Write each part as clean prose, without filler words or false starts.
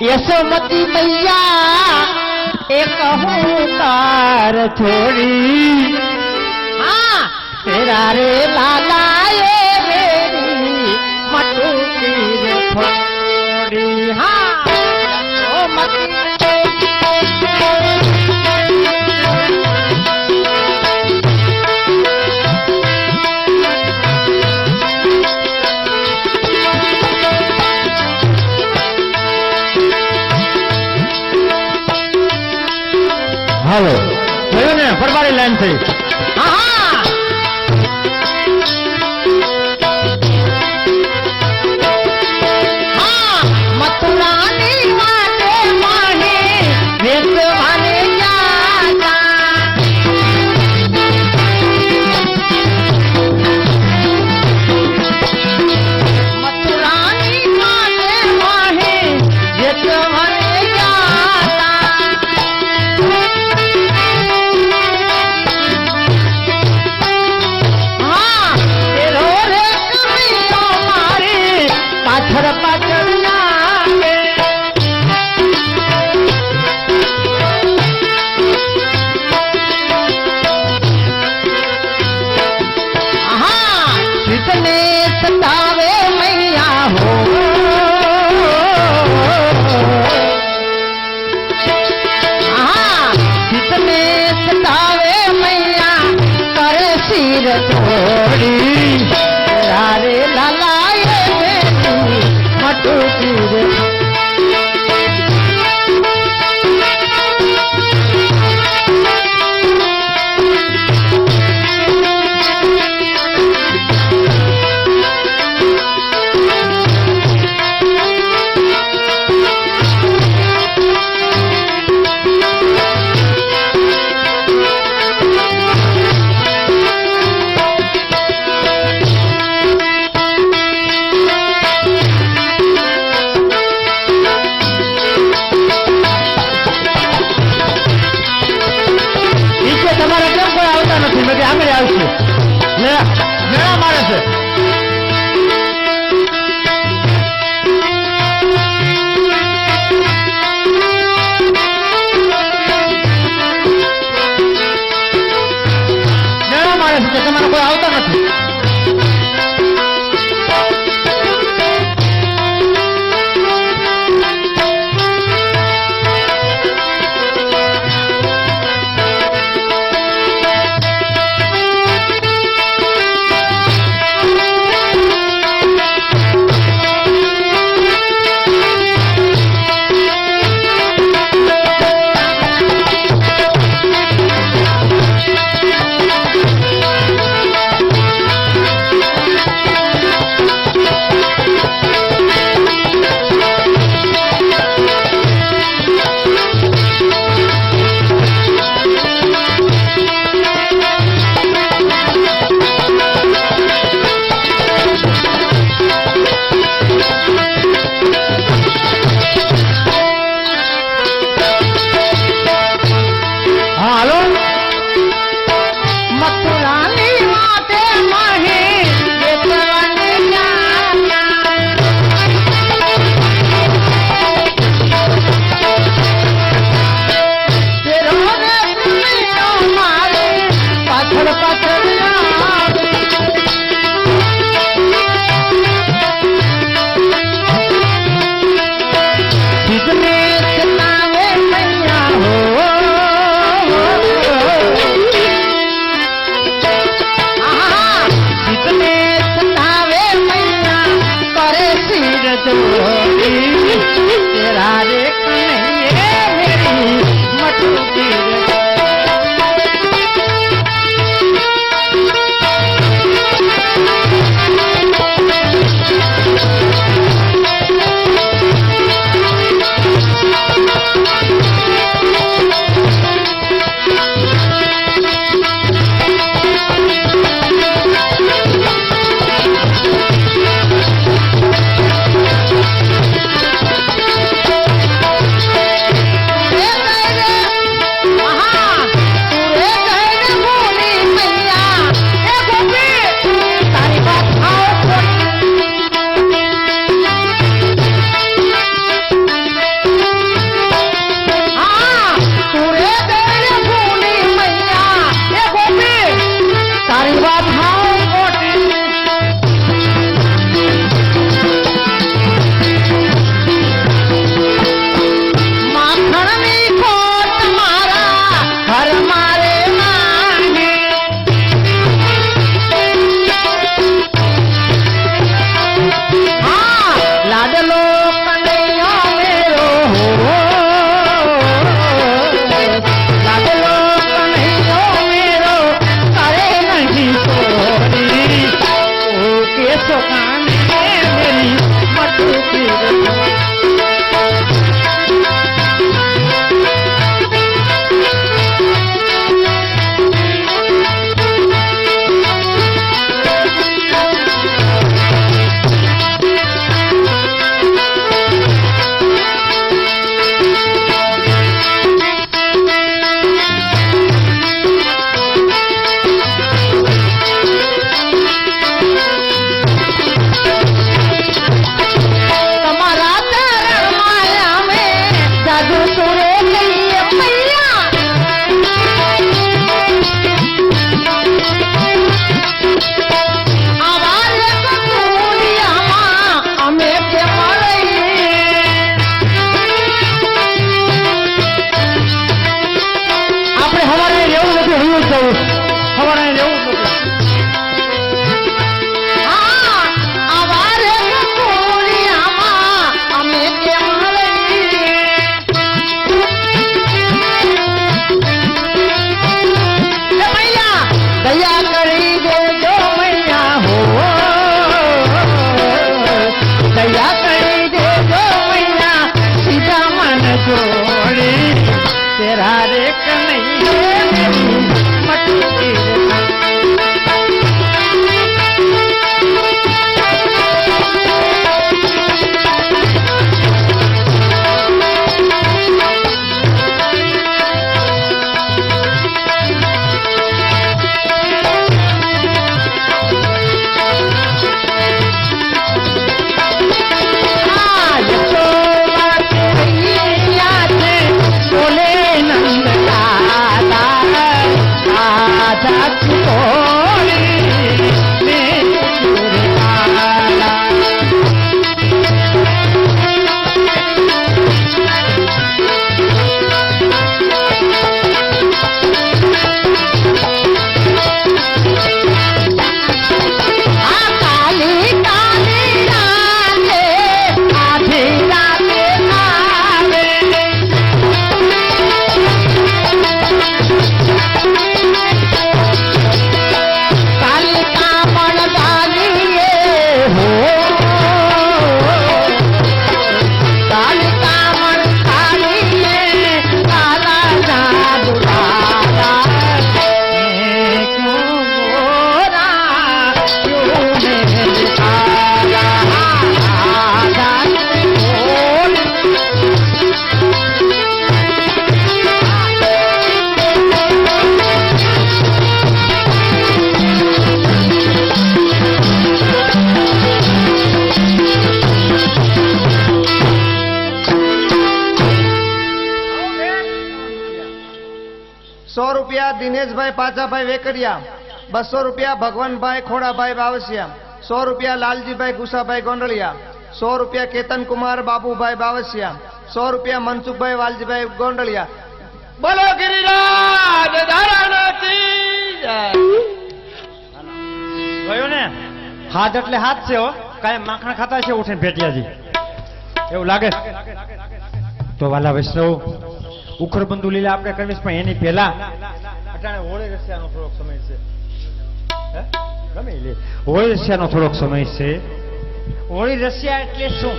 यशोमती मैया एक हुकार छोड़ी हाँ तेरा रे लाला ये मेरी मटू की छोड़ी हाँ ओ मती हेलो જોયું ને ફરવારી લાઈન થઈ હા હા મથુરાની વાટે માહે વેસવાને જાતા મથુરાની વાટે માહે વેસવાને જાતા દિનેશભાઈ પાચાભાઈ વેકરિયા, 200 રૂપિયા ભગવાનભાઈ ખોડાભાઈ બાવસિયા, 100 રૂપિયા લાલજીભાઈ ગુસાભાઈ ગોંડલિયા, 100 રૂપિયા કેતનકુમાર બાબુભાઈ બાવસિયા, 100 રૂપિયા મનસુખભાઈ વાલજીભાઈ ગોંડલિયા. બોલો ગિરિરાજ ધારાનાથી જય. ગયો ને હાથ એટલે હાથ છે હો, કાંઈ માખણ ખાતા છે ઉઠીને ભેટિયાજી એવું લાગે. તો વાલા વૈષ્ણવ ઉખરબંધુ લીલા આપણે કરવીશ, પણ એની પહેલા અટાણે હોળી રસિયાનો થોડોક સમય છે. હે? ગમે લે હોળી રસિયાનો થોડોક સમય છે. હોળી રસિયા એટલે શું?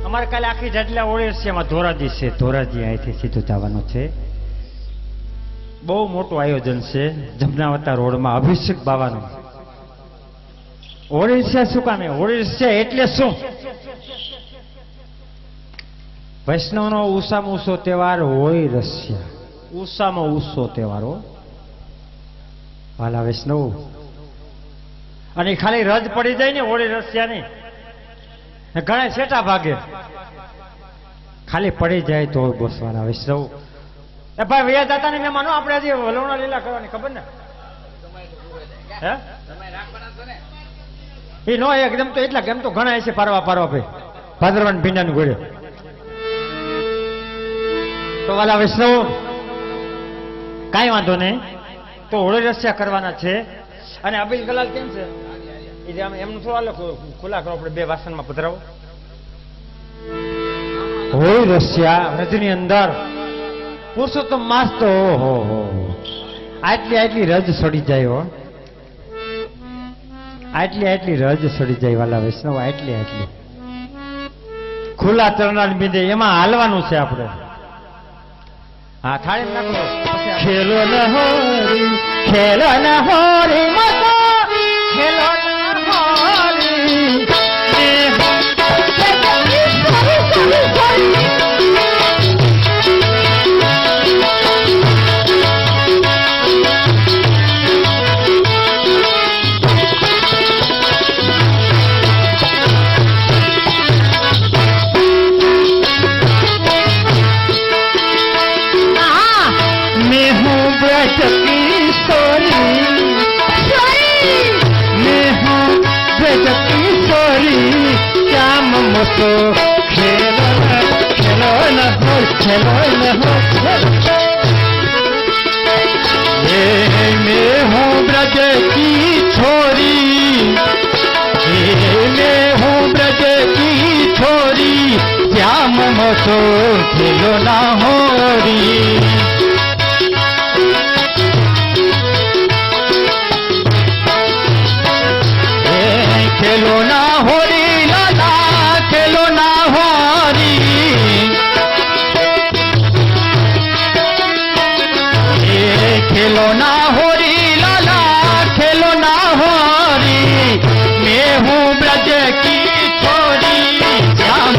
અમારે કાલે આખી જાડલા હોળી રસિયામાં ધોરાજી છે. ધોરાજી અહીંથી સીધું જવાનું છે. બહુ મોટું આયોજન છે જમનાવતા રોડમાં અભિષેક બાવાનું. હોળી રસિયા શું કામે? હોળી રસિયા એટલે શું? વૈષ્ણવનો ઉષામાં ઉષો તહેવાર હોળી રસિયા. ઉષામાં ઉષો તહેવારો વાલા વૈષ્ણવ. અને ખાલી રજ પડી જાય ને હોળી રસિયાની, ઘણા છેટા ભાગે ખાલી પડી જાય તો બસ વાલા વૈષ્ણવ. એ ભાઈ વૈયા દાતા ને મહેમાનો આપણે હજી વલવણા લીલા કરવાની ખબર ને? હે એ નો એકદમ તો એટલા કેમ તો ઘણા છે પારવા ભાઈ ભાદરવાન ભીંડાનું ગોળે. તો વાલા વૈષ્ણવ કાંઈ વાંધો નહીં, તો હોળી રસિયા કરવાના છે. અને અબીલ ગલાલ કેમ છે એમનું થોડા ખુલ્લા કરો, આપણે બે વાસણમાં પધરાવો. હોળી રસિયા રજની અંદર પુરુષોત્તમ માસ તો આટલી રજ સડી જાય હો, આટલી રજ સડી જાય વાલા વૈષ્ણવ. આટલી ખુલ્લા ચરણાની બીજે એમાં હાલવાનું છે આપણે. હા થાળી નાખો. ખેલો ન હોરી ખેલો ન હોરી માતા ખેલો ન હોરી तो खेलो न हो ये मैं हूँ ब्रज की छोरी, ये मैं हूँ ब्रज की छोरी, श्याम मोसो खेलो ना होरी. खेलो ना होरी लाला खेलो ना होरी, खेलो ना होरी लाला खेलो ना होरी, मैं हूँ ब्रज की छोरी श्याम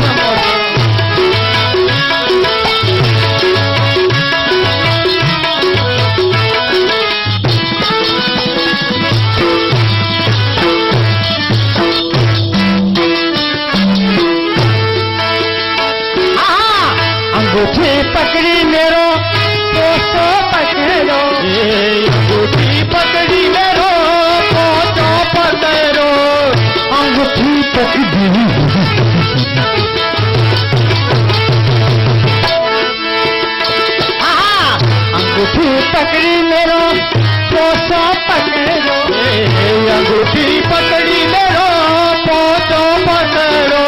अंगूठी पकड़ी मेरो पोसो पकड़ो, अंगूठी पकड़ी मेरो पोसो पकड़ो, अंगूठी पकड़ी अंगूठी पकड़ी मेरो पोसो पकड़ो, अंगूठी पकड़ी मेरो पोसो पकड़ो.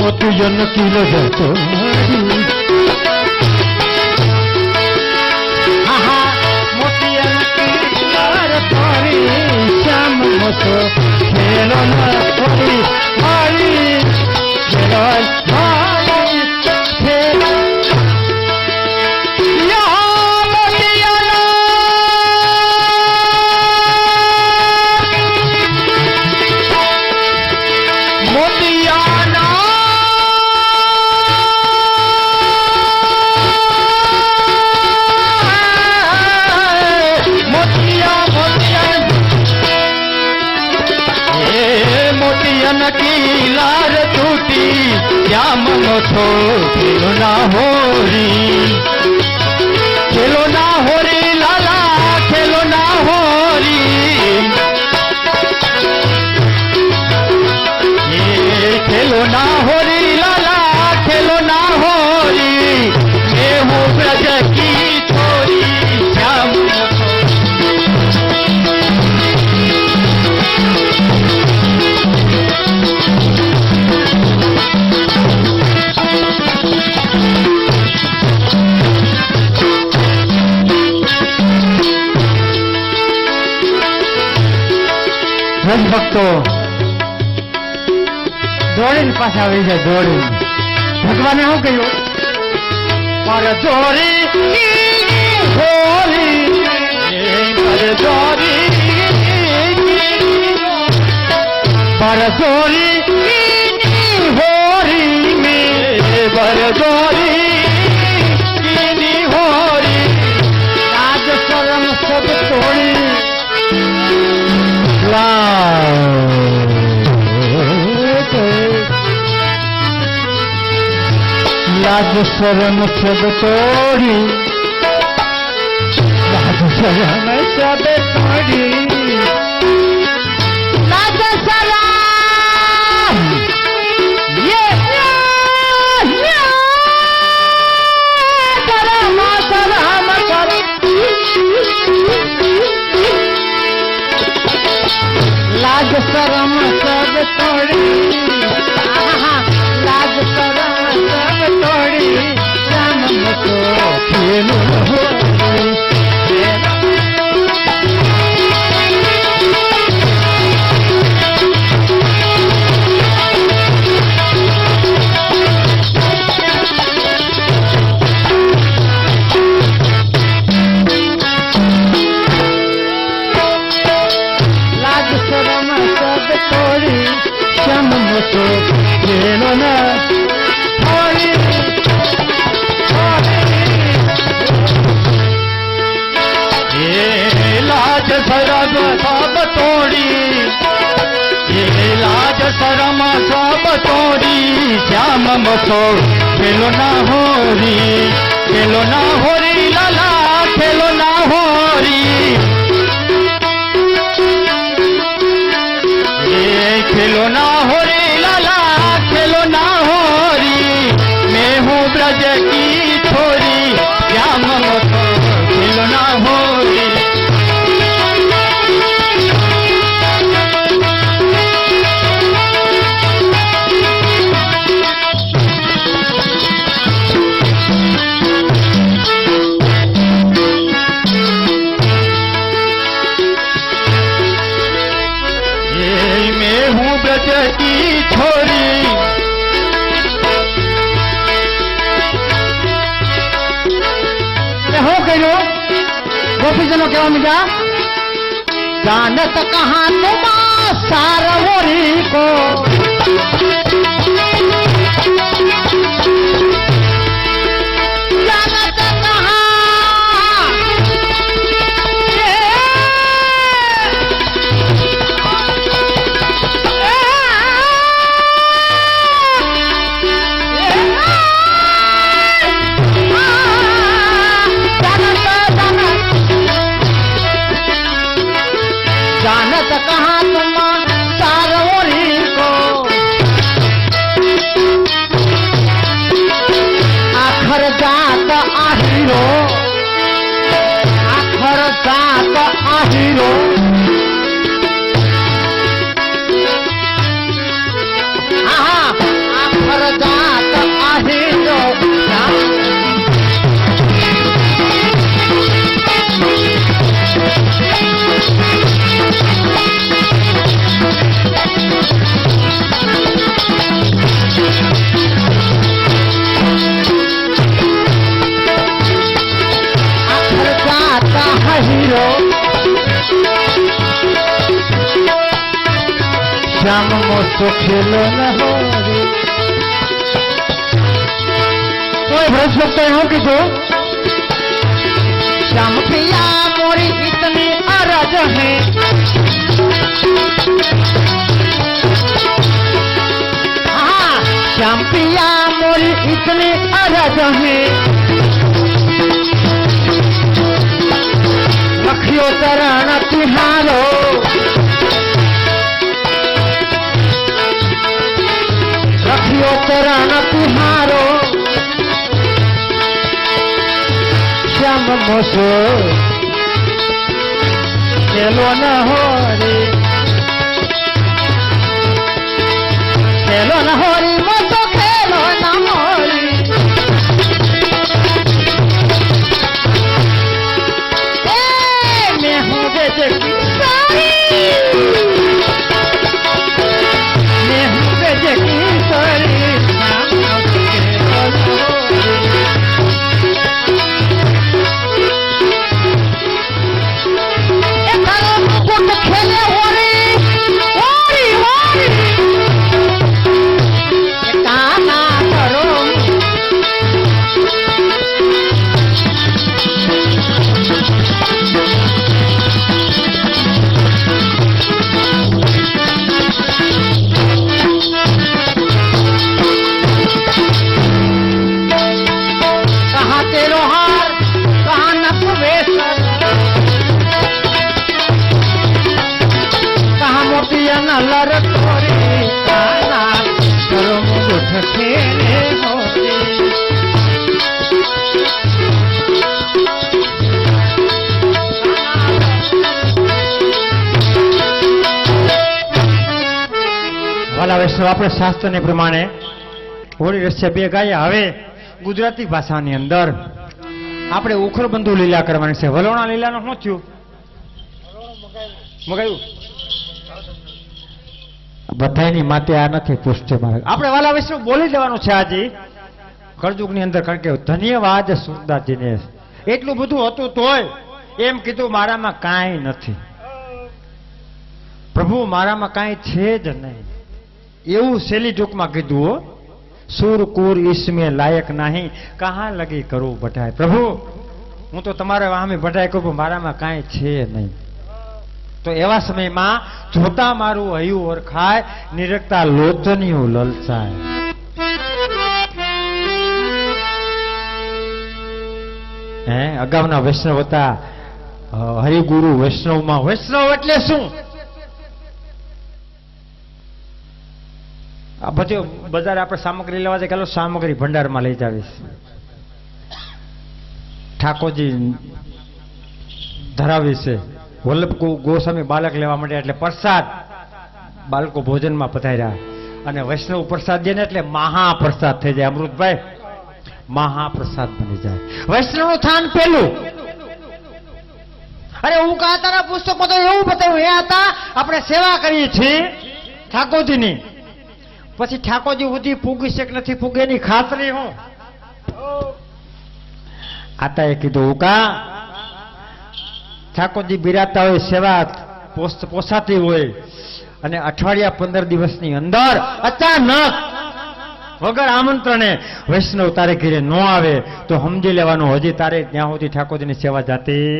मोतियन की नजर तोरी, मोतियन की नजर तोरी, श्याम मोसो खेलो न होरी मारी, खेलो मारी खेलो या मोतियन श्याम तो खेलो ना होरी, खेलो ना होरी लाला, खेलो ना होरी, ये खेलो ना होरी लाला, खेलो ना होरी, मैं हूँ ब्रज की छोरी श्याम तो। ભજ ભક્તો દોડીને પાછા આવી જાય, દોડીને ભગવાને શું કહ્યું? પર જોરી હોરી, પર જોરી, પર જોરી હોરી મે, પર જોરી હોરી, આજ શરમ સબ તોડી लाज शर्म सब तोड़ी, लाज शर्म सब तोड़ी, लाज शर्म ये शर्म शर्म कर, लाज शर्म सब तोड़ी, लाज शर्म सब तोड़ी, श्याम तो खेलो होरी। लाज शर्म सब तोड़ी, श्याम तो खेलो ना होरी, ये लाज शरम सब तोड़ी, ये लाज शरम सब तोड़ी, श्याम तो खेलो ना होरी, खेलो ना होरी लाला, खेलो ना होरी, ये खेलो ना होरी लाला, खेलो ना होरी, मैं हूँ ब्रज की छोरी श्याम तो खेलो ना होरी। मैं हूँ ब्रज की छोरी, हो कहो गोपीजनों क्या मिला? जानत कहाँ तुम सारवरी को, जानत कहाँ जानत कहाँ तुम सारवरी को, आखर जात आहिरो, आखर जात आहिरो, आखर जात आहिरो, श्याम तो खेलो न होरी। तो भ्रष्ट लोग तो हो किसो श्याम प्रिया मोरी इतनी अरज है, हाँ श्याम प्रिया દાસની અરજહી લખ્યો ચરણ તિહારો લખ્યો ચરણ તિહારો શ્યામ મોસો ખેલો ન હોરી ખેલો ન હોરી મોસો ખેલો ન હોરી મેં હું જે કિસારી મેં હું જે કિસારી આપણે શાસ્ત્રને પ્રમાણે હોળી રસ્ય બે ગાયા. હવે ગુજરાતી ભાષાની અંદર આપણે ઉખરબંધુ લીલા કરવાની છે. વલોણા લીલાનું શું થયું? મગાયું બધાની માતે આ નથી પુષ્ટિ માર્ગ. આપણે વાલા વિશે બોલી દેવાનું છે આજે કળજુગની અંદર. કારણ કે ધન્યવાદ સુરદાસજીને એટલું બધું હતું તોય એમ કીધું મારામાં કાંઈ નથી, પ્રભુ મારામાં કાંઈ છે જ નહીં, એવું સેલી ટૂંકમાં કીધું હો. સુર કુર ઈસમે લાયક નહીં, કહા લગી કરું બઢાય. પ્રભુ હું તો તમારા વાહમે બઢાય કરું, મારામાં કાંઈ છે નહીં. તો એવા સમયમાં જોતા મારું હૈયું ઓળખાય, નિરખતા લોચનિયું લલચાય. હે અગાઉના વૈષ્ણવ હતા હરિગુરુ વૈષ્ણવમાં. વૈષ્ણવ એટલે શું? આ બધી બજાર આપણે સામગ્રી લેવા જાય, ચાલો સામગ્રી ભંડારમાં લઈ જાવીશ. ઠાકોરજી ધરાવી છે. વલ્લભ ગોસ્વામી બાલક લેવા માટે એટલે પ્રસાદ, બાળકો ભોજનમાં પધાર્યા અને વૈષ્ણવ પ્રસાદ દે ને એટલે મહાપ્રસાદ થઈ જાય. અમૃતભાઈ મહાપ્રસાદ બની જાય. વૈષ્ણવનું થાન પેલું. અરે હું તારા પુસ્તકમાં તો એવું બતાવ્યું, એ હતા આપણે સેવા કરીએ છીએ ઠાકોરજીની. પછી ઠાકોરજી સુધી પૂગી છે કે નથી પૂગે એની ખાતરી હું. આતા એ કીધું ઉકા ઠાકોરજી બિરાતા હોય, સેવા પોસાતી હોય અને અઠવાડિયા 15 દિવસની અંદર અચાનક વગર આમંત્રણે વૈષ્ણવ તારે ઘરે ન આવે તો સમજી લેવાનું હજી તારે ત્યાં સુધી ઠાકોરજીની સેવા જાતી.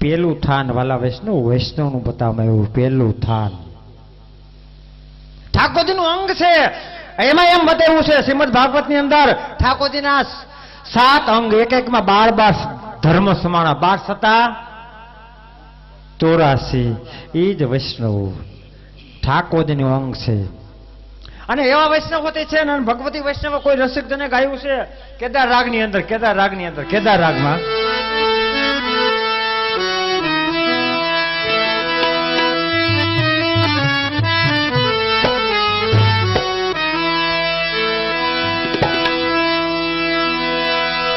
પેલું થાન વાલા વૈષ્ણવનું બતાવવામાં આવ્યું. પેલું થાન ઠાકોરજીનું અંગ છે. એમાં એમ બતાવ્યું છે શ્રીમદ ભાગવતની અંદર ઠાકોરજીના 7 અંગ, એક એકમાં 12 ધર્મ સમાણા, 12 × 84. એ જ વૈષ્ણવ ઠાકોરજીનું અંગ છે. અને એવા વૈષ્ણવ હોતે છે ને ભગવતી વૈષ્ણવ કોઈ રસિકજને ગાયું છે કેદાર રાગની અંદર. કેદાર રાગની અંદર કેદાર રાગમાં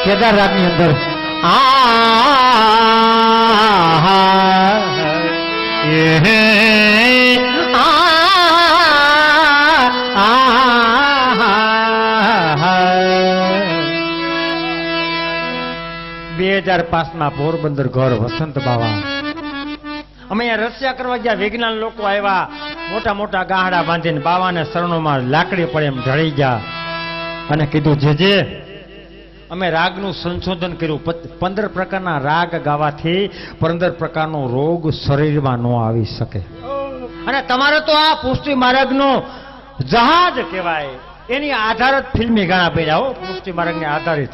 કેદાર રાગની અંદર માં પોરબંદર ઘર વસંત બાવા. અમે અહીંયા રસ્યા કરવા ગયા, વિજ્ઞાન લોકો આવ્યા, મોટા મોટા ગાહડા બાંધીને બાવાને શરણોમાં લાકડી પડે એમ ઢળી ગયા અને કીધું જે અમે રાગનું સંશોધન કર્યું. 15 પ્રકારના રાગ ગાવાથી 15 પ્રકારનો રોગ શરીરમાં ન આવી શકે. અને તમારે તો આ પુષ્ટિ માર્ગનો જહાજ કહેવાય. એની આધારિત ફિલ્મી ગાણા પડ્યા હો, પુષ્ટિ માર્ગને આધારિત.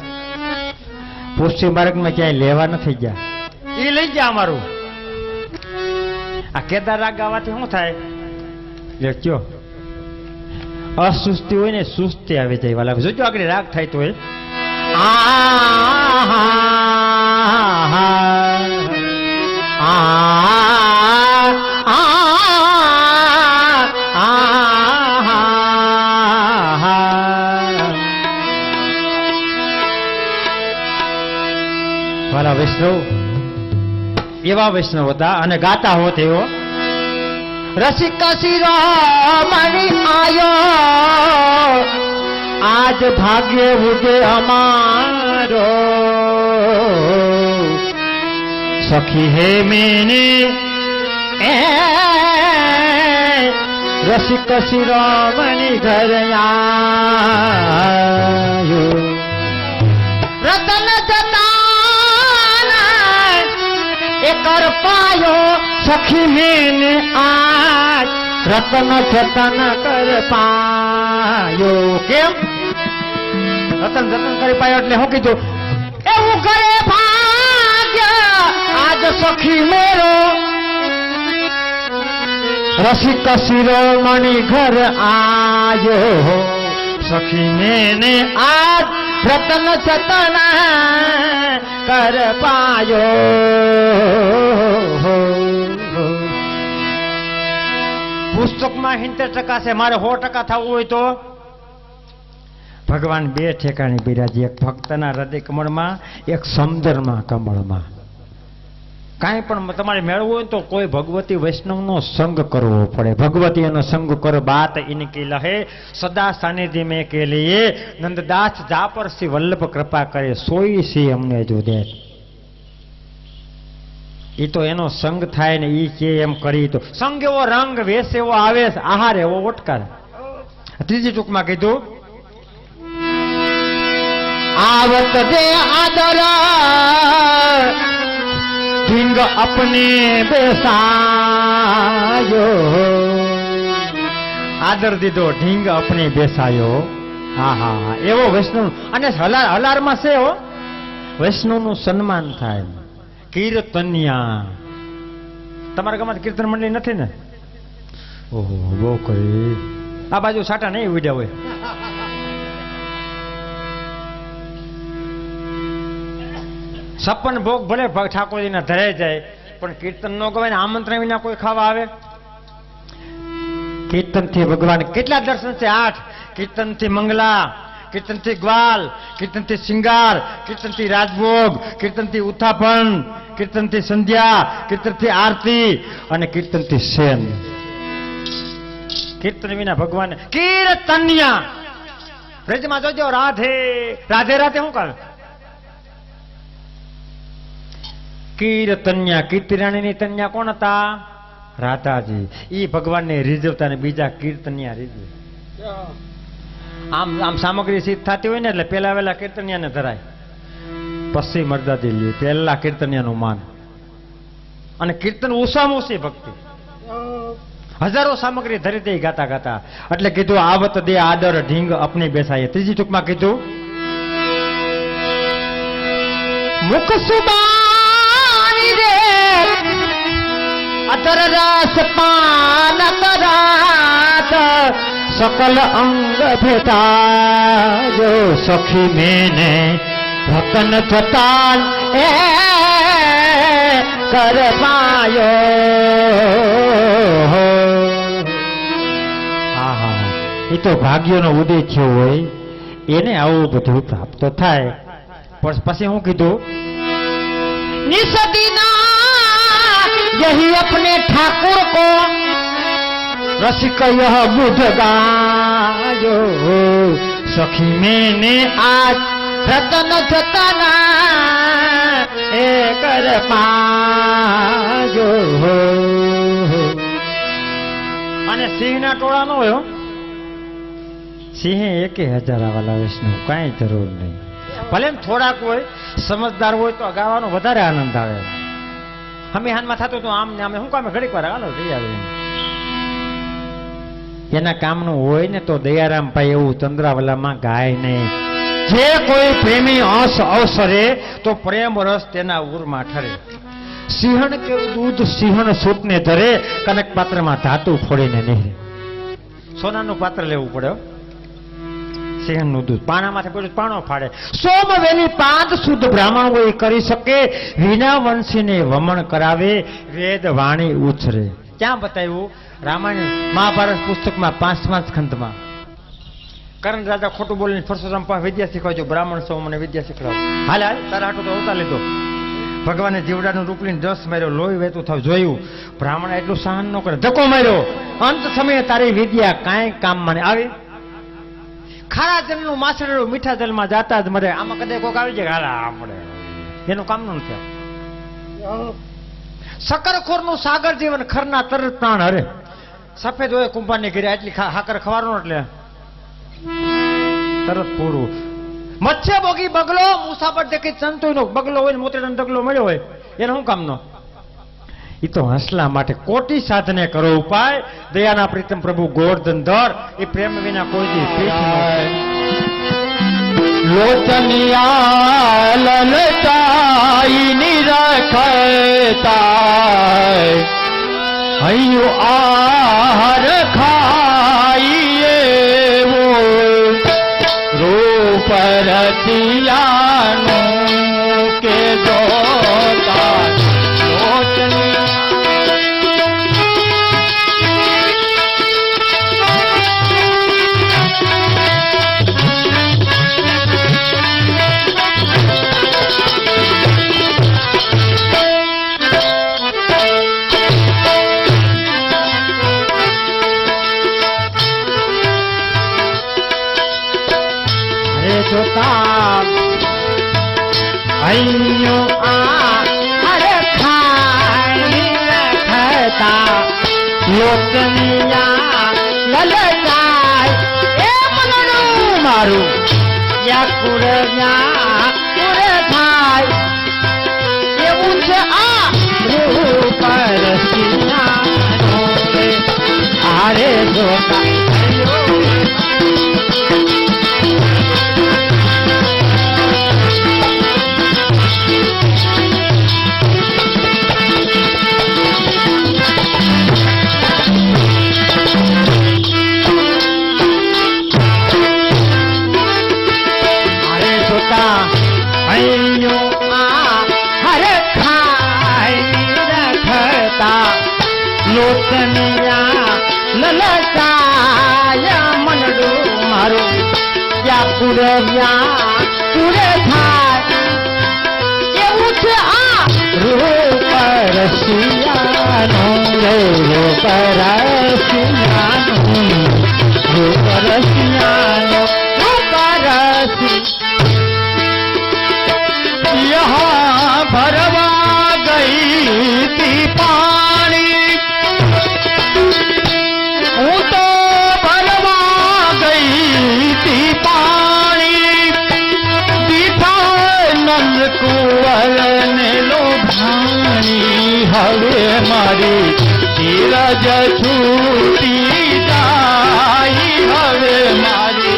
પુષ્ટિ માર્ગમાં ક્યાંય લેવા નથી ગયા, એ લઈ ગયા અમારું. આ કેદાર રાગ ગાવાથી શું થાય? લે કયો, અસુસ્તી હોય ને સુસ્તી આવી જાય વાલા. જોજો આગળ રાગ થાય તો વાલા વૈષ્ણવ એવા વૈષ્ણવ હતા અને ગાતા હોત એવો. રસિક શિરોમણી આયો આજ ભાગ્ય ઉદે અમારો સખી હે મેને એ રસિક શિરોમણી ઘર આયો. રતન જતાના એ કર પાયો સખી મેને આજ રતન જતન કર પાયો. કેમ રતન જતન કરી પાયો એટલે શું કીધું? એવું કરે ભાગ્ય આજ સખી મેરો રસિક શિરોમણી ઘર આયો સખી મેને આજ રતન જતન કર પાયો. પુસ્તકમાં 70% છે, મારે 100% થવું હોય તો ભગવાન બે ઠેકાણે બિરાજી, એક ભક્તના હૃદય કમળમાં, એક સમુદ્રમાં કમળમાં. કાંઈ પણ તમારે મેળવવું હોય તો કોઈ ભગવતી વૈષ્ણવનો સંગ કરવો પડે. ભગવતી એનો સંગ કરો બાત ઇનકી લહે સદા સાનિધ્ય મેં કે લીએ નંદદાસ જાપર સી વલ્લભ કૃપા કરે સોઈ સી અમને જો દે. એ તો એનો સંગ થાય ને એ કે એમ કરી તો સંગ એવો રંગ વેશ એવો આવે, આહાર એવો ઓટકાર. ત્રીજી ટૂંકમાં કીધું આવત દે આદર ઢીંગ અપને બેસાયો. આદર દીધો ઢીંગ અપને બેસાયો. હા હા હા એવો વૈષ્ણવ. અને હલારમાં છે હો વૈષ્ણવનું સન્માન થાય. કીર્તનિયા તમારા ગામમાં કીર્તન મંડળી નથી ને? ઓહો બહુ કરી આ બાજુ સાટા નહીં ઉડ્યા હોય. છપ્પન ભોગ ભલે ઠાકોરજીના ધરાઈ જાય પણ કીર્તન ન ગવાય ને આમંત્રણ વિના કોઈ ખાવા આવે? કીર્તનથી ભગવાન કેટલા દર્શન છે? 8. કીર્તનથી મંગલા, કીર્તનથી ગ્વાલ, કીર્તનથી શિંગાર, કીર્તનથી રાજભોગ, કીર્તનથી ઉત્થાપન, કીર્તનથી સંધ્યા, કીર્તનથી આરતી અને કીર્તનથી સેન. કીર્તન વિના ભગવાન કીર્તન્યા. બ્રજમાં જોજો રાધે રાધે રાધે શું કહે? કીર્તન્યા. કીર્તિરાણીની તન્યા કોણ હતા? રાધાજી. ઈ ભગવાનને રીઝવતા ને બીજા કીર્તન્યા રીઝવે. આમ આમ સામગ્રી સિદ્ધ થતી હોય ને એટલે પેલા વેલા કીર્તનિયાને ધરાય, પછી મરદાદી લે. પેલા કીર્તનિયાનું માન. અને કીર્તન ઓછામાં ઓછી ભક્તિ. હજારો સામગ્રી ધરી દે ગાતા ગાતા. એટલે કીધું આવત દે આદર ઢીંગ અપની બેસાય. ત્રીજી ટૂંકમાં કીધું મુખ સુબાની રે અધર રસ પાન કરાત सकल अंग भेटायो सखी मैंने रतन जतान ए कर पायो. હા હા એ તો ભાગ્યનો ઉદય થયો હોય એને આવું બધું પ્રાપ્ત થાય. પણ પછી હું કીધું निसदीना यही अपने ठाकुर को रसिक यह बुध गायो सखी मैंने आज रतन जतना ए कर पायो. અને સિંહના ટોળા નો હોય, સિંહે 1000 વાલા વિષ્ણુ કાંઈ જરૂર નહીં. ભલે થોડાક હોય સમજદાર હોય તો ગાવાનો વધારે આનંદ આવે. અમે હાનમાં થતું તો આમ ને આમે શું કામે ઘડીક વાર હાલો જઈ આવે. એના કામનું હોય ને તો દયારામ ભાઈ એવું ચંદ્રાવલામાં ગાય નહીં. જે કોઈ પ્રેમી અવસરે તો પ્રેમ રસ તેના ઉરમાં ઠરે. સિંહણ કેવું દૂધ સિંહણ સૂતને ધરે, કનક પાત્રમાં ધાતુ ફોડીને નહીં. સોનાનું પાત્ર લેવું પડે હો. સિંહણનું દૂધ પાણામાંથી પડ્યું પાણો ફાડે. સોમ વેલી 5 શુદ્ધ બ્રાહ્મણ કોઈ કરી શકે, વિના વંશીને વમણ કરાવે, વેદ વાણી ઉછરે. ક્યાં બતાવ્યું? રામાયણ મહાભારત પુસ્તકમાં 5મા સ્કંધમાં. કરણ રાજા ખોટું બોલીને પરશુરામ પાસે વિદ્યા શીખવાજો, બ્રાહ્મણ સૌ મને વિદ્યા શીખવાડો. હાલ તારા હાટું તો અવતાર લીધો. ભગવાને જીવડાનું રૂપ લઈને રસ માર્યો, લોહી વહેતું થાવ જોયું. બ્રાહ્મણ એટલું સહન ન કરે, ધક્કો માર્યો. અંત સમયે તારી વિદ્યા કાંઈ કામમાં નહીં આવી. ખારા જલનું માછડું મીઠા જલમાં જાતા જ મરે. આમાં કદાચ કોક આવી જાય હાલા મળે, એનું કામનું નથી. સકરખોરનું સાગર જીવન, ખરના તરત પ્રાણ હરે. સફેદ હોય કુંભારની ઘરે એટલી હાકર ખવારનો એટલે તરત પૂરું. મત્સ્ય ભોગી બગલો, મુસાફર દેખી સંતોયનો બગલો હોય ને મોતેડાનો ડગલો મળ્યો હોય, એને શું કામનો? એ તો હસલા માટે કોટી સાધને કરો ઉપાય. દયાના પ્રીતમ પ્રભુ ગોવર્ધન ધર, એ પ્રેમ વિના કોઈ દી પીઠ લોચનિયા લલચાઈ નિરખતા હૈયો આહાર ખાઈએ રૂપ રતિયાનું કે જોતા હૈયો આહાર ખાઈ રખતા લોચનિયા લલચાય એ મનનું મારું વ્યાકુળ વ્યાકુળ થાય. એવું છે આ રૂપ રસિયાનો રે. આરે જોતા લોચનિયા લલચાય મનડું મારું વ્યાકુળ વ્યાકુળ થાય. એવું છે આ રૂપ રસિયાનું રે. રૂપ રસિયાનું, રૂપ રસિયાનું, રૂપ રસિયા. યહાં ભરવા ગઈ તી પાણી, હું તો ભરવા ગઈ તી પાણી. દીઠા નંદ કુંવર ને લોભાણી, હવે મારી ધીરજ છૂટી જાય. હવે મારી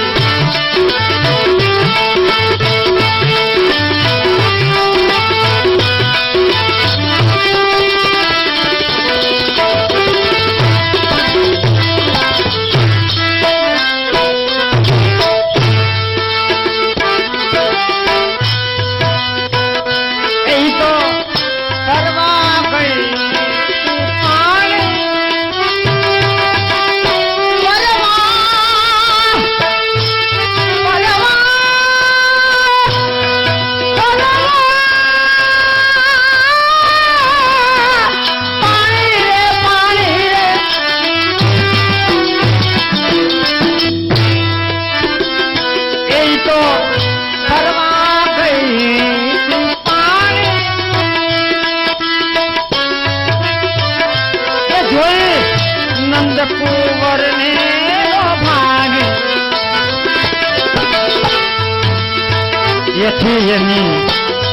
એથી એની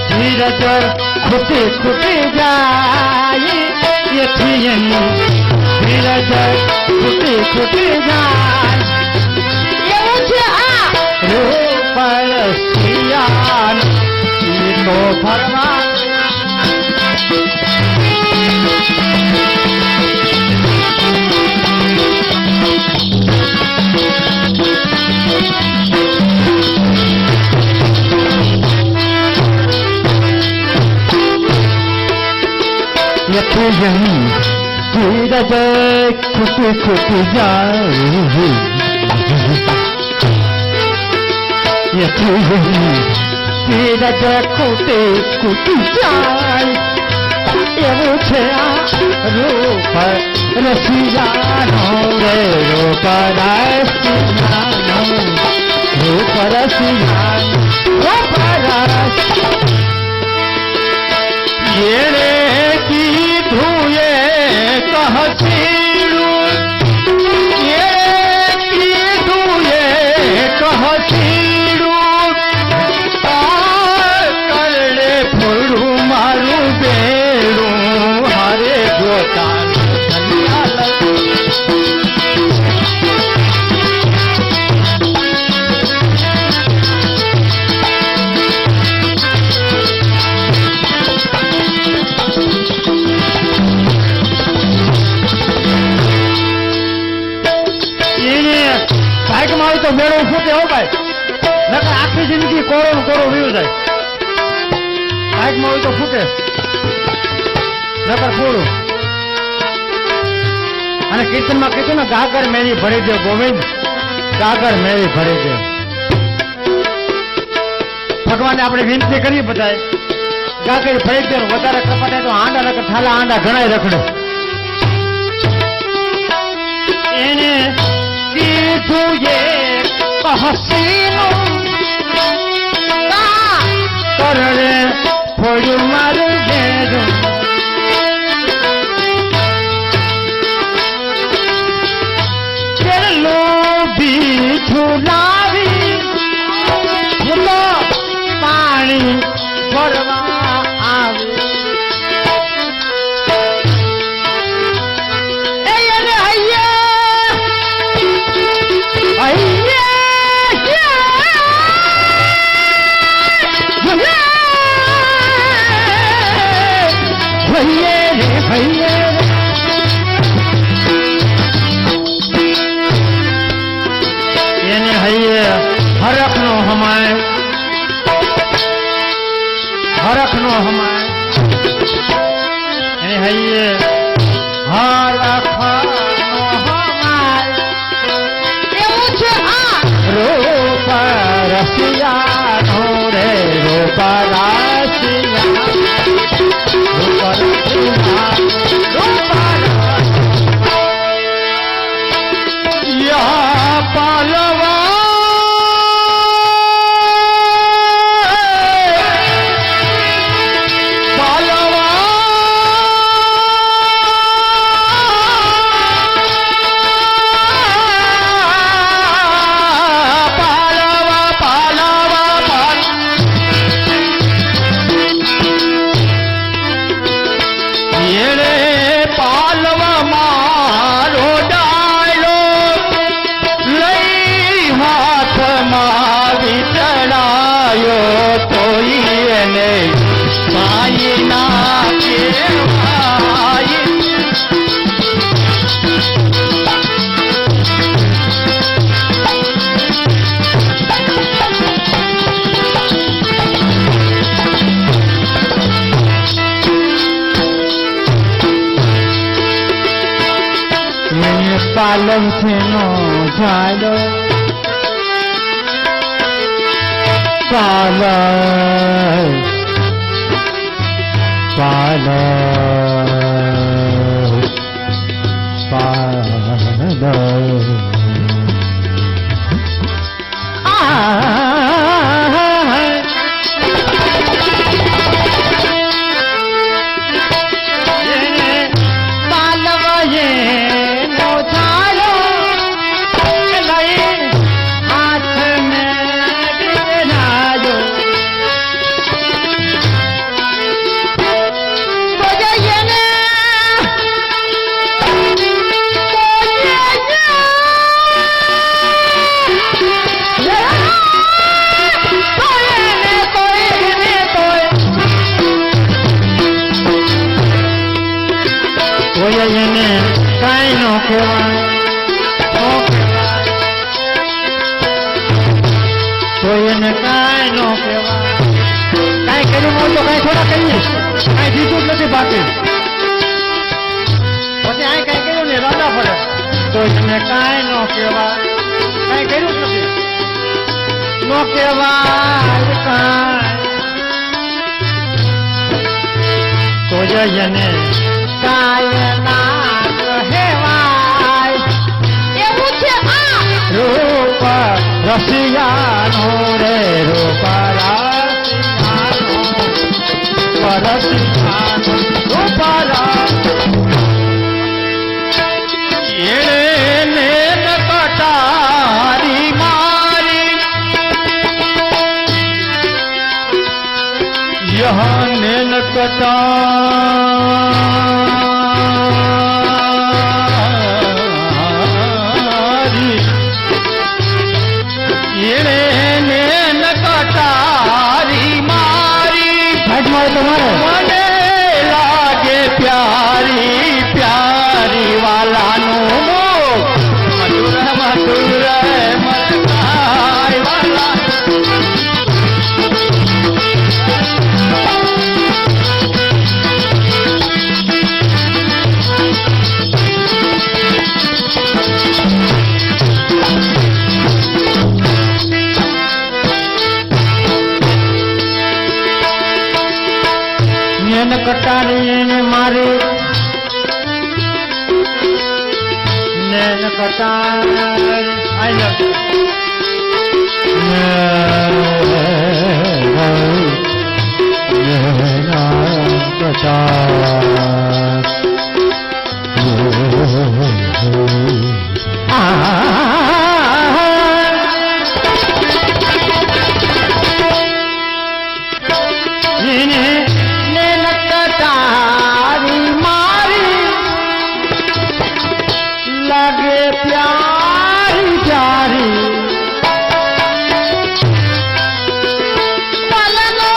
ધીરજ ખૂટી ખૂટી જાય. એથી એની ધીરજ ખૂટી ખૂટી જાય એવું છે આ રૂપ રસિયાન ઈ તો ફરવા યથી જહી ધીરજ ખૂટી ખૂટી જાય યથી જહી ધીરજ ખૂટી ખૂટી જાય એવું છે આ રૂપ રસિયાનો રે રૂપ રસિયાનો રૂપ રસિયાનો રૂપ રસિયાનો કીધું એ કહસીડું કીધું એ કહસીડું કરડે ફોડું મારું બેડું હારે જોતા તો મેળો ફૂટે હો ભાઈ નકર આખી જિંદગી કોરો ને કોરો વીવ જાય બાઈક માં હોય તો ફૂટે નકર ફોડું અને કીર્તન માં કીધું ને ગાગર મેરી ભરી દે ગોવિંદ ગાગર મેરી ભરી દે ભગવાને આપણે વિનંતી કરી બધાય ગાગર ભરી દે વધારે કપાટે તો આંડા નકર થાલા આંડા ઘણાય રખડે એને કીધું એ હસીનો કરડે ફોડ્યું મારું બેડું કેટલું બીજું લાવી ફૂલો પાણી ભરવા આવે એને હૈયે હરખ નો હમાય એને હૈયે હરખ નો હમાય એવું છે આ રૂપ રસિયાનો રે રૂપ રસિયાનો રૂપ રસિયાનો યા પાલવા પાલવ છે નો ઝાડો પાલવ પાલવ પાલવ કહેવાય નો કહેવાય તો એને કાંઈ નો કહેવાય કાંઈ કર્યું હોય તો કાંઈ થોડા કરીએ કાંઈ દીધું જ નથી બાકી પછી આ કાંઈ કર્યું ને રાડા પડે તો એને કાંઈ નો કહેવાય કાંઈ કર્યું જ નથી નો કહેવાય કાંઈ તો એને કાંઈ ના કહેવાય એવું છે આ રૂપ રસિયાનો રે રૂપ રસિયાનો પરસિયાનો રૂપ એને કટારી મારી યહને કટારી એને કટારી મારી મને લાગે પ્યારી પ્યારી વાલાનું મુખ મધુર મધુર મલકાય વાલા એને કટારી એને મારી નેન કટારી આઈ લવ લાગે પ્યારી પ્યારી પાલનો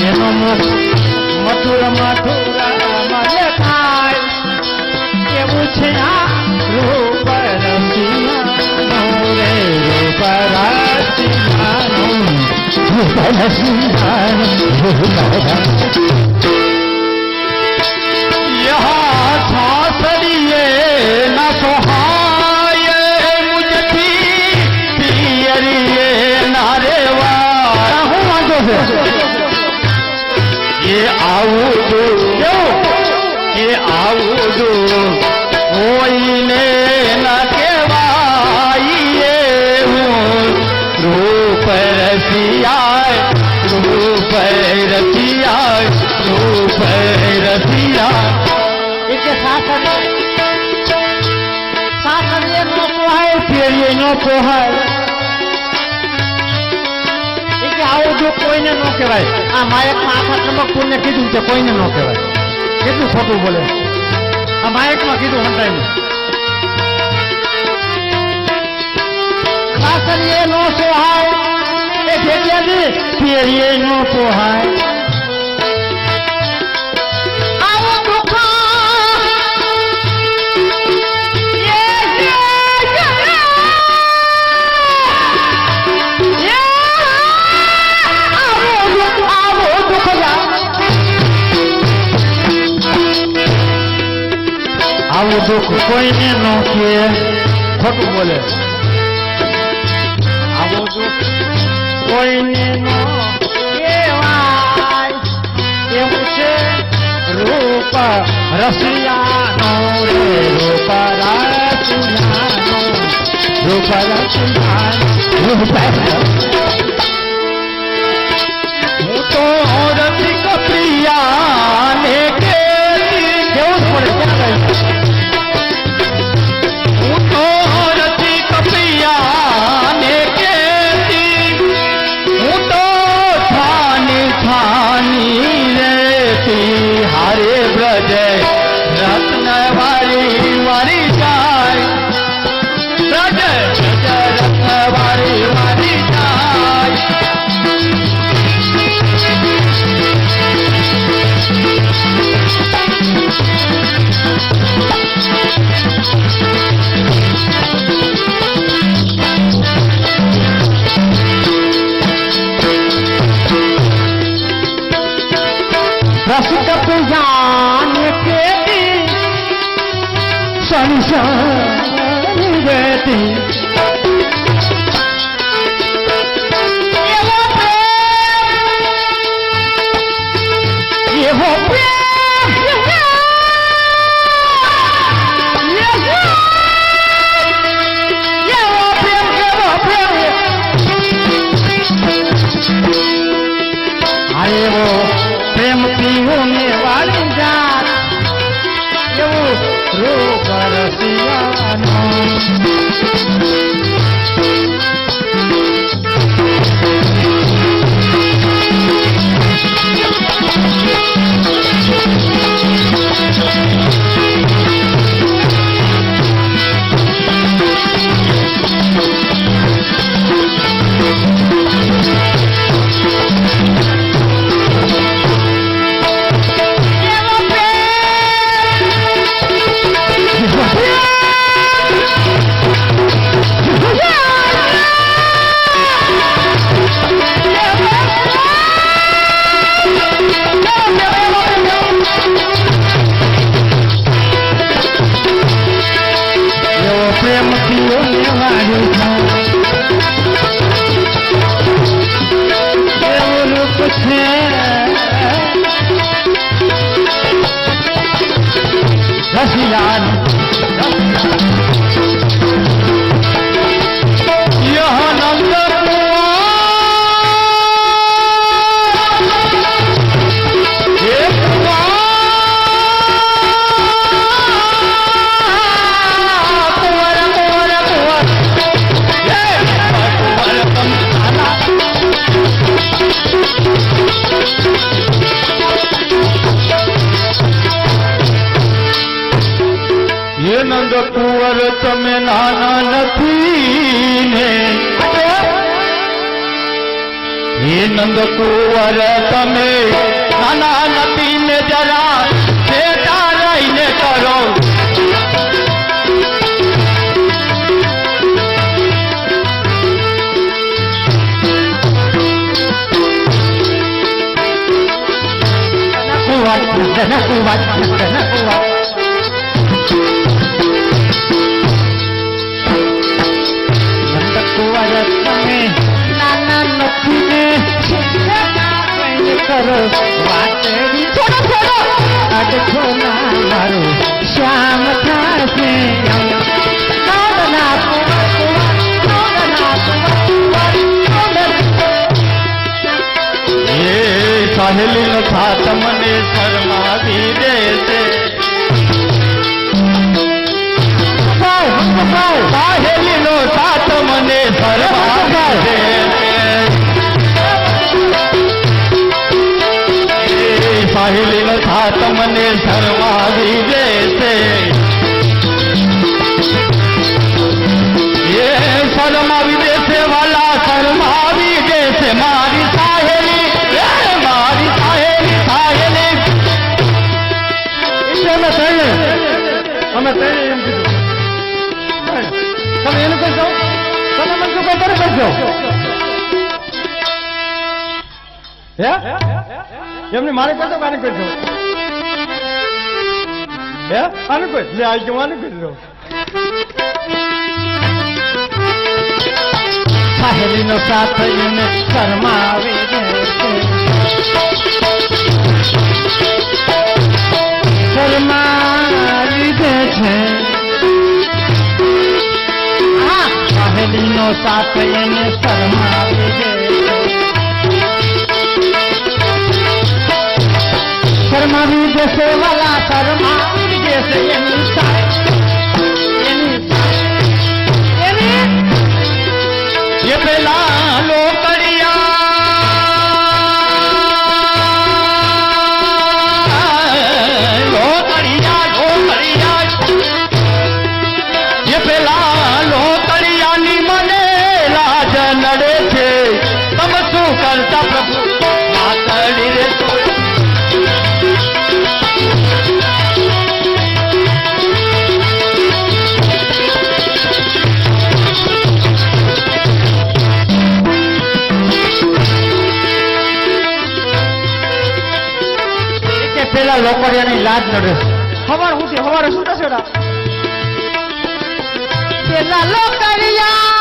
એનો મુખ મથુર મથુર મને થાય એવું છે આ રૂપ રસિયાનો રે રૂપ રસિયાનો રૂપ રસિયાનો યહા સાસરીએ ના સોહાય મુજથી પિયરીએ ના રેવા હું વાંધો છે એ આવું એ આવું કોઈને ન કહેવાય એવું રૂપ રસિયાય રૂપ રસિયાય રૂપ રસિયાય એ કે સાસરીએ નો પોહાય ફેરીએ નો પોહાય આવું જો કોઈને ન કહેવાય આ માયકમાં આખા ત્રંબકપુર ને કીધું કે કોઈને ન કહેવાય કેટલું ખોટું બોલે આ માયકમાં કીધું હંટાઈ સાસરીએ નો સોહાય એ ભેટિયાજી ફેરીએ નો પોહાય આવો દુઃખ આવું દુઃખ કોઈને ન કે ખોટું બોલે આવું દુઃખ કોઈને ન કહેવાય એવું છે રૂપ રસિયાનો રે રૂપ રસિયાનો રૂપ રસિયાનો રૂપ હું તો રસિક પ્રિયાને કેવું પડે ક્યાં ગઈ નથી એવો એવો પ્રેમ પીઓને વાળી જાત એવું રૂપ રસિયાનો પ્રેમ પીઓને વાળી એવું રૂપ છે રસિયાનો यह नंद ये नंद कुंवर तमे नाना નથી ને ये नंद कुंवर तमे नाना નથી ને જરા બેટા રહીને કરો કુંવર તમે નાના નથી ને કરો વાતડી થોડો થોડો અડખો ના મારો શ્યામ થાશે એ સાહેલી નો સાથ મને શરમાવી દેશે સાહેલી નો સાથ મને શરમાવી દેશે સાહેલી નો સાથ મને શરમાવી દેશે એ શરમાવી દેશે વાલા શરમાવી દેશે મારી સાહેલી સાહેલી અમે તને એમ કીધું તમે એનું કહેશો તમે મને શું ખબર કરશો હે એમને મારે કહેશો કાને કહેશો હે આને કહે લે આવી ગયો આને કહેજો સાહેલીનો સાથ એને શરમાવી શરમાવી દે છે સાહેલીનો સાથ એને શરમાવી દે શરમાવી દેશે વાલા શરમાવી દેશે એની ये पेला लोकड़िया ની મને લાજ નડે છે તમે શું કરતા પ્રભુ માતડી રે પેલા લોકોડિયાની લાજ નડે સવાર સુધી સવારે શું થશે પેલા લોકરિયા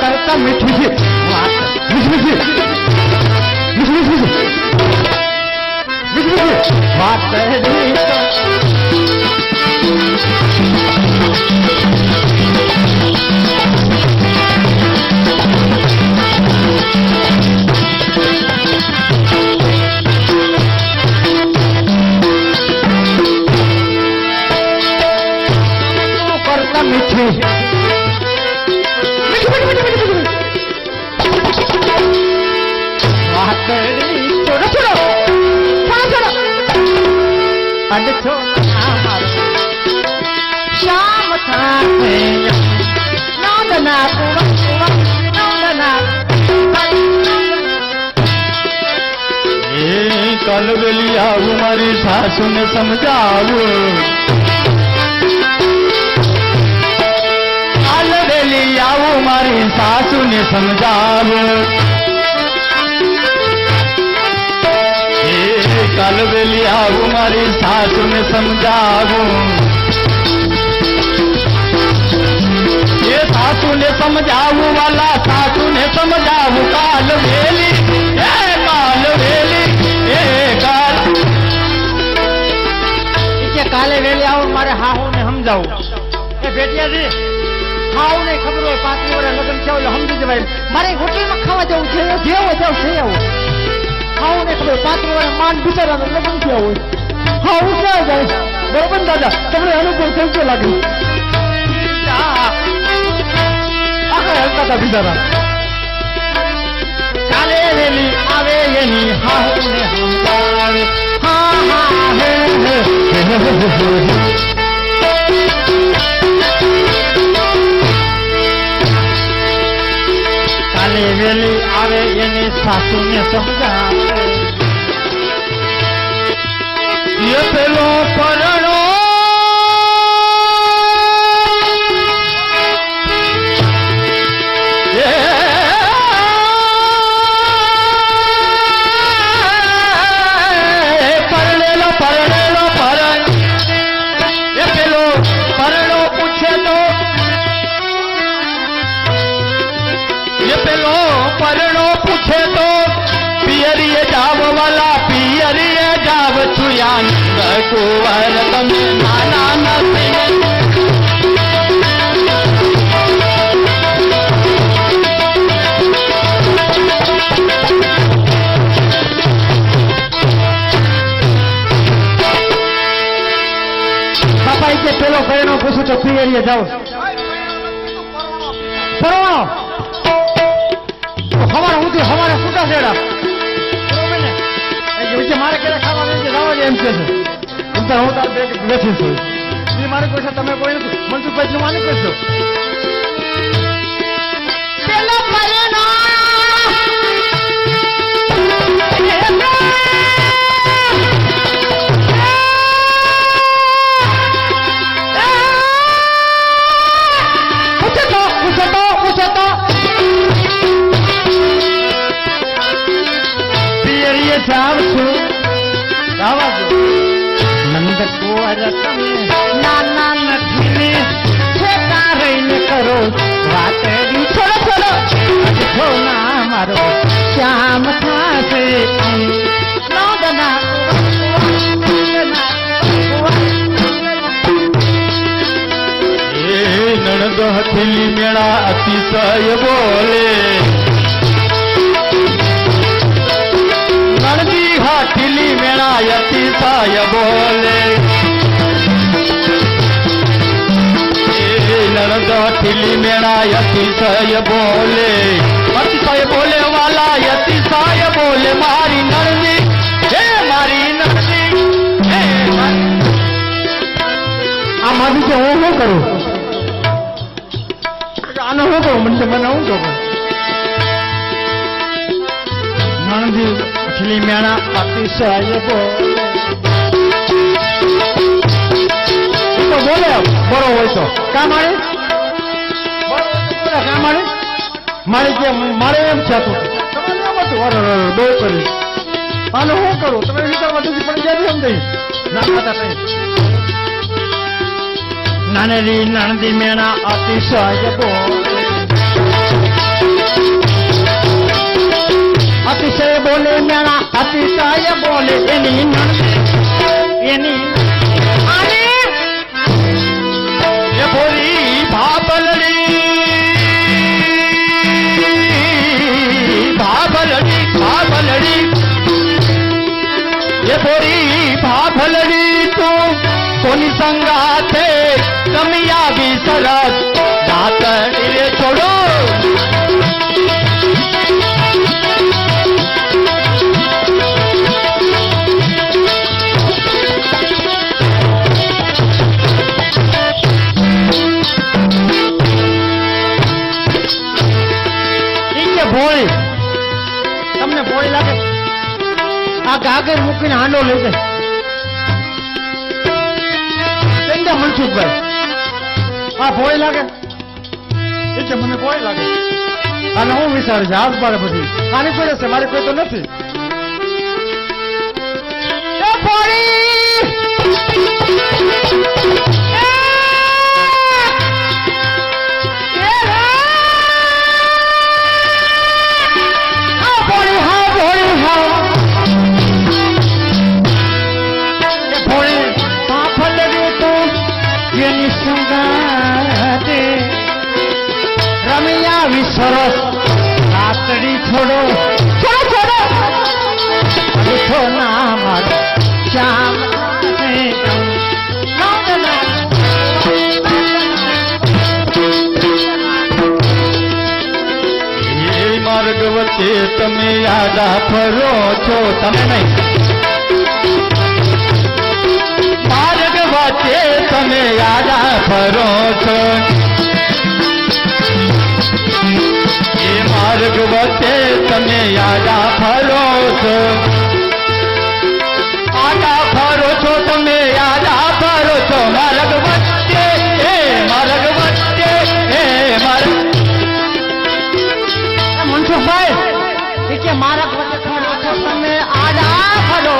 करता मीठी सी बात करता मीठी छोड़ो छोड़ो छोड़ो छोड़ो शाम था नौदना कल वेली आऊ मारी सासू ने समझाऊ कल वेली आऊ मारी सासू ने समझाऊ कल वेली आऊ मारी सासू ने समझाऊ ये सासू ने समझाऊ वाला सासू ने समझाऊ काल वेली काले वेली आओ मारे हाहू ने समझाऊ ए बेटिया जी हाहू ने खबर हो 5 વર્ષ લગ્ન થયો એટલે સમજી જવાય મારે હોટલમાં ખાવા જવું છે જેવો જાવ છે આવો હાઉ ને ખબર 5 વર્ષ માન બિચારાનો લગ્ન થયો હોય હાઉ ક્યાં જાય બરોબર દાદા તમને અનુભવ કેવો લાગે આખા હલતા હતા બિચારા કાલે વેલી આવે એની હાહુ ને સમજાવે હા હા હે કાલે વેલી આવે એની સાસુ ને સમજાવે ये पेलो परनो ये परनेलो परनेलो परण ये पेलो परनो पूछे तो ये पेलो परनो पूछे तो पियरिए जाव वाला पियरिए जाव छुयान कुंवर તમે નાના નથી બાપા કે પેલો કરેનો પૂછું તો પિયરીએ જાવ પરણો હવારે સુધી હવારે ફૂટા છેડા બરોબર ને એ મારે કેરા ખાવા દે જવા દે એમ કે છે હું તાર બેઠી છું એ મારે કોઈ છે તમે કોઈ નથી મનસુખભાઈ નું માની કરશો પેલો પરણો પૂછો તો પિયરીએ જાવ છું આવા દો નંદ કુંવર તમે નાના નથી છેટા રહીને કરો વાતડી છોડો છોડો છો ના મારો શ્યામ થાશે નોદના નણદ હથેલી મેળા અતિશય બોલે નણદી હથેલી મેળા અતિશય બોલે नंद ठिली मेरा अतिशय बोले वाला अतिशय बोले मारी नरनी हे मारी नरनी हे આમાંથી કે હું શું કરું આનો શું કરું મને હું કહું નણંદી અઠલી મેણા અતિશય બોલે તો બોલે બરો હોય તો કા મારે કા મારે મારે એમ થતું બહુ કરી આનો શું કરું તમે વિચારવા સુધી પણ ક્યાંથી સમજાય ના ખાતા નહીં નાનેલી નણંદી મેણા અતિશય બોલે મેણા અતિશય બોલે એની એની ये बोली भाबलड़ी ये बोली भाबलड़ी तू कोनी संगाते कमिया भी सरस दातड़ी रे छोड़ो ભોળી તમને ભોળી લાગે આ ગાગર મૂકીને હાંડો લઈ જાય કેંડા મનસુખભાઈ આ ભોળી લાગે એટલે મને ભોળી લાગે અને હું વિચારું છું આજ મારે બધી આની કોઈ છે મારી કોઈ તો નથી એ ભોળી રમિયા વિસરસ રાતડી છોડો છોડો છોડો ના મારો શ્યામ માર્ગ વચ્ચે તમે યાદા ફરો છો તમે નહીં માર્ગ વચ્ચે તમે યાદા ફરો છો એ માર્ગ વચ્ચે તમે યાદા ફરો છો આડા ફરો છો તમે યાદા ફરો છો માર્ગ વચ્ચે એ માર્ગ વચ્ચે એ માર્ગ મનસુખભાઈ એ કે મારા વચ્ચે ફરો છો તમે આડા ફરો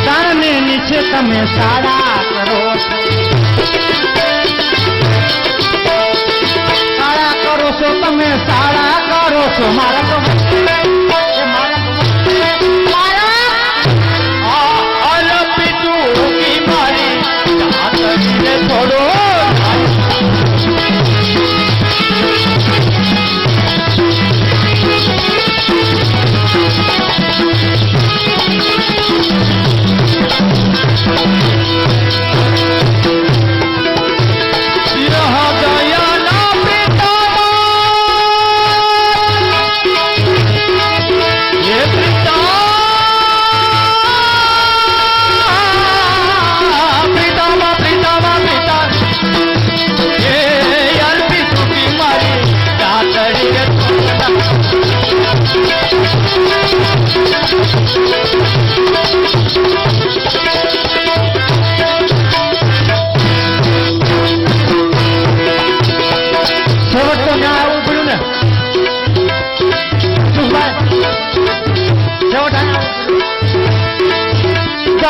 તારને નીચે તમે સાડા કરો સાડા કરો છો તમે સાડા કરો છો મારા થોડો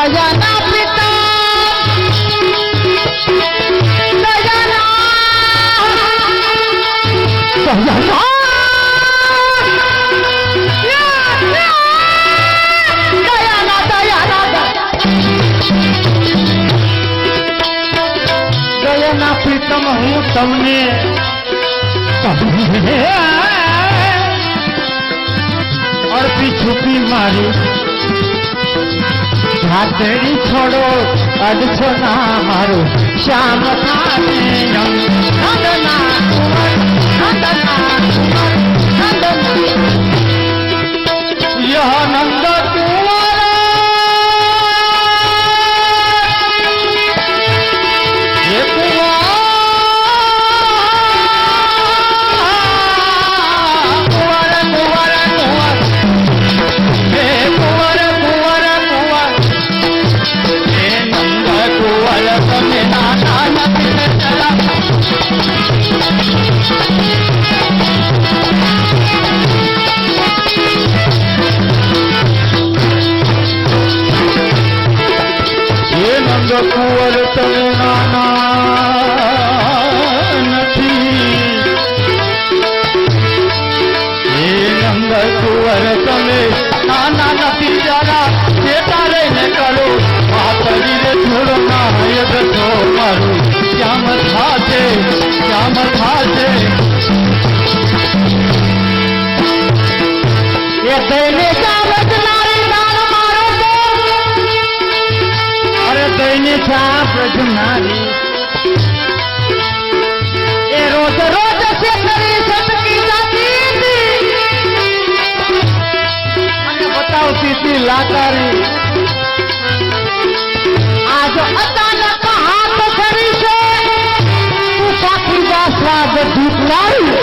દયાના પિતા દયાના પ્રીતમ હું તમને અડધી છુપી મારી હાથડી છોડો અડછો ના મારું શ્યામ થાને નંદના કુંવર નંદના કુંવર નંદના યહ નંદ કુંવર હે કુંવર કુંવર તમે નાના નથી હે નંદ કુંવર તમે નાના નથી જરા બેટા રહીને કરો માતરી રે થોડો નાયક છો મારું શ્યામ થાશે એ થઈને દઈને છાપ રચનારી એ રોજ રોજ છે કરી સટકી જાતી અને બતાવતી હતી લાચારી આજ અચાનક હાથ કરી છે તું સાખી જા સ્વાદ ધૂપ લાવી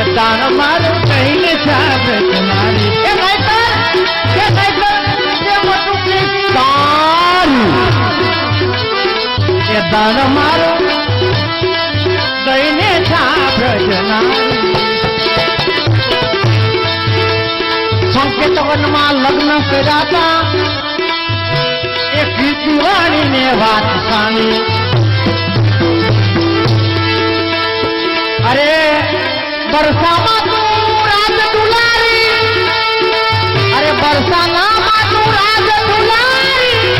એ દાન મારે કહીને છાપ રચનારી એ નહીતર એ મોટું સારું એ દાન મારો દઈને છાપ રચનારી સંકેતવનમાં લગ્ન કર્યા હતા એ કીર્તિવાણીને વાત સાની અરે બરસામાં તું રાજ દુલારી અરે બરસાના તું રાજ દુલારી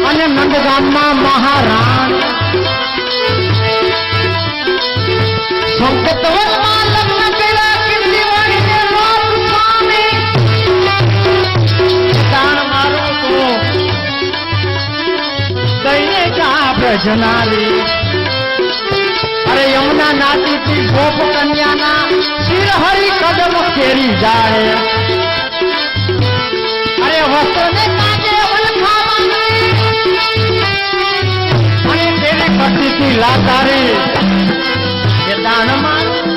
અને નંદગામમાં મહારાણ સંકેતવનમાં લગ્ન કર્યા કીર્તિવાણીને વાત સ્વામી દાન મારો તો દઈને છાપ રચનારી અરે યમુના નાતી ગોપ કન્યાના શિર હરી કદમ કેરી જાળે અરે વસ્ત્રને કાજે વલખાવાની અને તેને કરતી લાચારી એ દાન મારું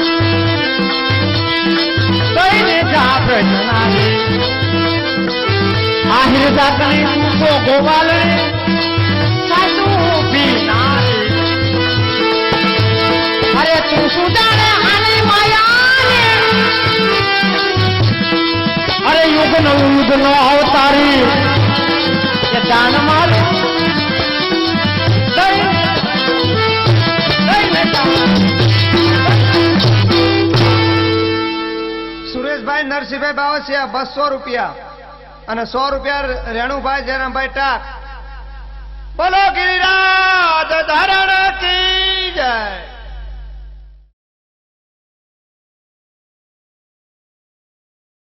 દઈને છાપ રચનારી આહિર જાતની તું ગોવાલે સાચું પીનારી અરે તું સુદાને આની માયાને અરે યુગનો અવતારી એ દાન મારું સુરેશભાઈ નરસિંહભાઈ બાવસિયા 200 રૂપિયા અને 100 રૂપિયા રેણુભાઈ જયરામભાઈ ટાક બોલો ગિરિરાજ ધારણ કી જય